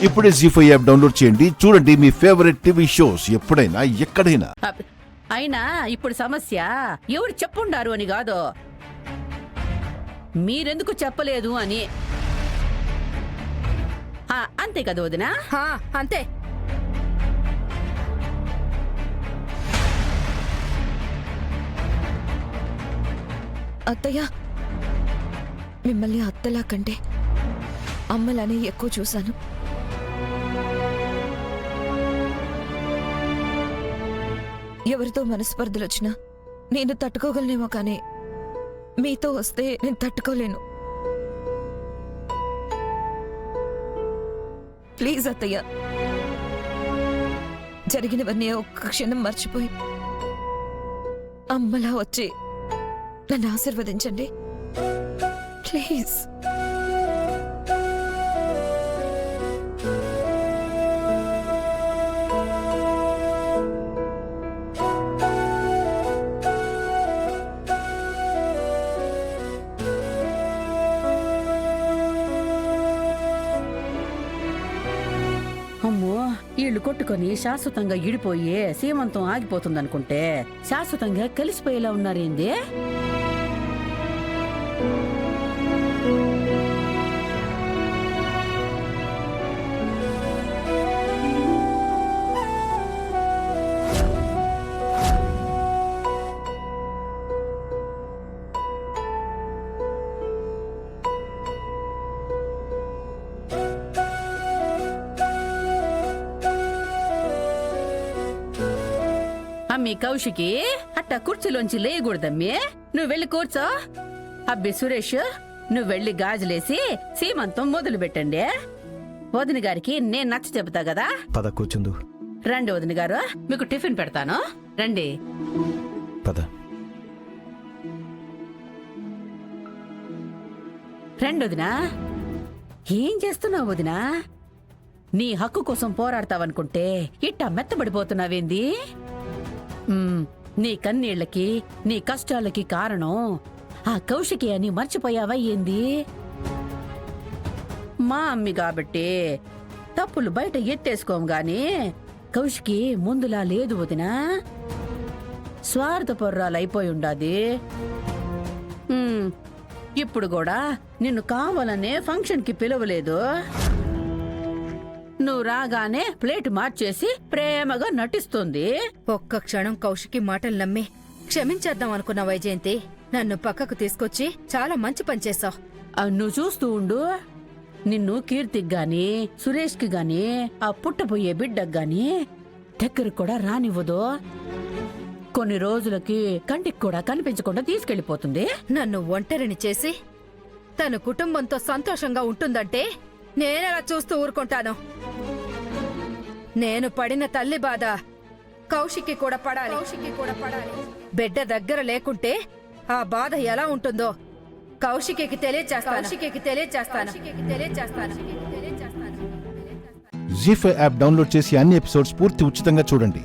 ఇప్పుడే జీ5 app download చేయండి. చూడండి మీ ఫేవరెట్ టీవీ షోస్ ఎప్పుడైనా ఎక్కడైనా. అయినా ఇప్పుడు సమస్య ఎవరు చెప్పుండారు అని కాదు, మీరెందుకు చెప్పలేదు అని. అంతే కదా వదినా? అంతే. అత్తయ్య, మిమ్మల్ని అత్తలా కంటే అమ్మలానే ఎక్కువ చూశాను. ఎవరితో మనస్పర్ధలు వచ్చినా నేను తట్టుకోగలనేమో, కానీ మీతో వస్తే నేను తట్టుకోలేను. ప్లీజ్ అత్తయ్య, జరిగినవన్నీ ఒక్క క్షణం మర్చిపోయి అమ్మలా వచ్చి నన్ను ఆశీర్వదించండి ప్లీజ్. అమ్మో, ఇళ్ళు కొట్టుకొని శాశ్వతంగా ఇడిపోయి సీమంతం ఆగిపోతుందనుకుంటే శాశ్వతంగా కలిసిపోయేలా ఉన్నారేంది? అమ్మి కౌశికి, అట్టా కుర్చీలోంచి లేయకూడదమ్మి. నువ్వు వెళ్ళి కూర్చో. అబ్బి సురేష్, నువ్వు వెళ్ళి గాజులేసి సీమంతం మొదలు పెట్టండి. వదిన గారికి నేను నచ్చ చెబుతా కదా. పద కూర్చుందు. రండి వదిన గారు, మీకు టిఫిన్ పెడతాను, రండి. పద. రండి వదినా. ఏం చేస్తున్నావు వదినా? నీ హక్కు కోసం పోరాడతావనుకుంటే ఇట్టా మెత్తబడిపోతున్నావేంది? నీ కన్నీళ్లకి, నీ కష్టాలకి కారణం ఆ కౌశికి అని మర్చిపోయావా ఏంది? మా అమ్మి కాబట్టి తప్పులు బయట ఎత్తేసుకోం గాని కౌశికి ముందులా లేదు వదినా. స్వార్థపర్రాలైపోయి ఉండాది. ఇప్పుడు కూడా నిన్ను కావాలనే ఫంక్షన్కి పిలవలేదు. నువ్వు రాగానే ప్లేట్ మార్చేసి ప్రేమగా నటిస్తుంది. ఒక్క క్షణం కౌశికి మాటలు నమ్మి క్షమించేద్దాం అనుకున్న వైజయంతి నన్ను పక్కకు తీసుకొచ్చి చాలా మంచి పని చేశావు. నువ్వు చూస్తూ ఉండు. నిన్ను కీర్తికి గాని సురేష్కి గాని ఆ పుట్టబోయే బిడ్డకు గాని దగ్గరకు కూడా రానివ్వదు. కొన్ని రోజులకి కంటికి కూడా కనిపించకుండా తీసుకెళ్లిపోతుంది. నన్ను ఒంటరిని చేసి తన కుటుంబంతో సంతోషంగా ఉంటుందంటే నేనెలా చూస్తూ ఊరుకుంటాను? నేను పడిన తల్లి బాధ కౌశికి కూడా పడాలి. బిడ్డ దగ్గర లేకుంటే ఆ బాధ ఎలా ఉంటుందో కౌశికి తెలియచేస్తాను. జీ5 యాప్ డౌన్లోడ్ చేసి అన్ని ఎపిసోడ్స్ పూర్తి ఉచితంగా చూడండి.